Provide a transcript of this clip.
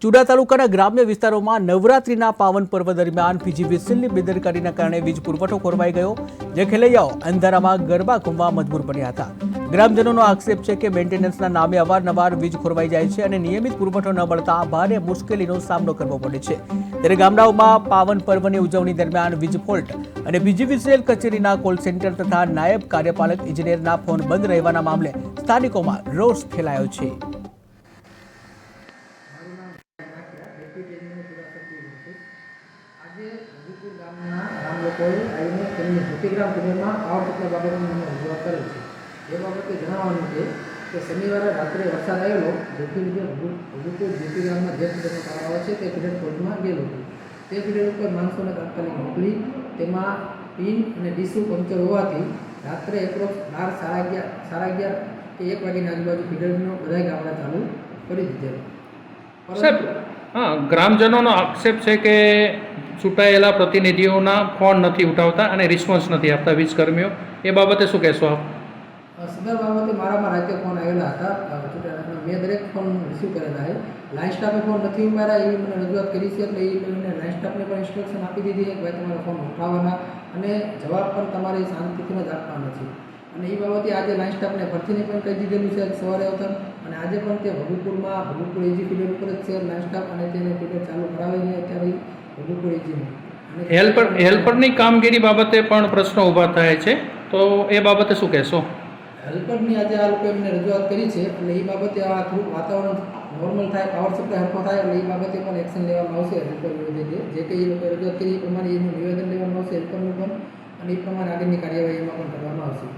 ચુડા તાલુકાના ગ્રામ્ય વિસ્તારોમાં નવરાત્રીના પાવન પર્વ દરમિયાન પીજીવીસીએલની બેદરકારીના કારણે વીજ પુરવઠો ખોરવાઈ ગયો, જે ખેલૈયાઓ અંધારામાં ગરબા ઘૂમવા મજબૂર બન્યા હતા. ગ્રામજનોનો આક્ષેપ છે કે મેન્ટેનન્સના નામે અવારનવાર વીજ ખોરવાઈ જાય છે અને નિયમિત પુરવઠો ન મળતા ભારે મુશ્કેલીનો સામનો કરવો પડે છે. ત્યારે ગામડાઓમાં પાવન પર્વની ઉજવણી દરમિયાન વીજ ફોલ્ટ અને પીજીવીસીએલ કચેરીના કોલ સેન્ટર તથા નાયબ કાર્યપાલક ઇજનેરના ફોન બંધ રહેવાના મામલે સ્થાનિકોમાં રોષ ફેલાયો છે. આજે હજીપુર ગામના ગામ લોકોએ આવીને તેમની જ્યોતિગ્રામ કેન્દ્રમાં પાવર સપ્લાય બાબતની મને રજૂઆત કરેલ છે. એ બાબતે જણાવવાનું છે કે શનિવારે રાત્રે વરસાદ આવેલો, જેથી લીધે હજીપુર જ્યોતિગ્રામમાં જે ફીડરનો પાવર આવે છે તે ફીડર ફોલ્ટમાં ગયેલો હતો. તે ફીડર ઉપર માણસોને તાત્કાલિક મોકલી તેમાં પિન અને ડીસુ પંચર હોવાથી રાત્રે એપ્રોક્સ 12, 11:30 કે 1 વાગ્યાની આજુબાજુ ફીડરનો બધા ગામડા ચાલુ કરી દીધેલો. સાહેબ, હા, ગ્રામજનોનો આક્ષેપ છે કે ચૂંટાયેલા પ્રતિનિધિઓના ફોન નથી ઉઠાવતા અને રિસ્પોન્સ નથી આપતા વીજકર્મીઓ. એ બાબતે શું કહેશો આપ? સદર બાબતે મારામાં રાતે ફોન આવેલા હતા. મેં દરેક ફોન રિસીવ કરેલા છે. લાઇન સ્ટાફે ફોન નથી ઉપાડ્યા એવી મને રજૂઆત કરી છે. એટલે એ મને લાઇન સ્ટાફને પણ ઇન્સ્ટ્રક્શન આપી દીધી કે ભાઈ તમારે ફોન ઉઠાવવાના અને જવાબ પણ તમારે શાંતિથી જ આપવાના છે. અને એ બાબતે આજે લાઇન સ્ટાફને ફરીથી પણ કહી દીધેલું છે સવારે આવતા. અને આજે પણ તે ભગુપુર એજી ફીડર ઉપર જ છે લાઇન સ્ટાફ, અને તેને ફીડર ચાલુ કરાવીને અત્યારે ભગુપુર એજીમાં હેલ્પરની કામગીરી બાબતે પણ પ્રશ્નો ઊભા થાય છે, તો એ બાબતે શું કહેશો? હેલ્પરની આજે આ લોકો એમને રજૂઆત કરી છે. એટલે એ બાબતે આ થોડુંક વાતાવરણ નોર્મલ થાય, પાવર સપ્લાય હરખો થાય, એટલે એ બાબતે પણ એક્શન લેવામાં આવશે. હેલ્પર વિરુદ્ધ જે કંઈ એ લોકોએ રજૂઆત કરી એ પ્રમાણે એનું નિવેદન લેવામાં આવશે હેલ્પરનું પણ, અને એ પ્રમાણે આગળની કાર્યવાહી એમાં પણ કરવામાં આવશે.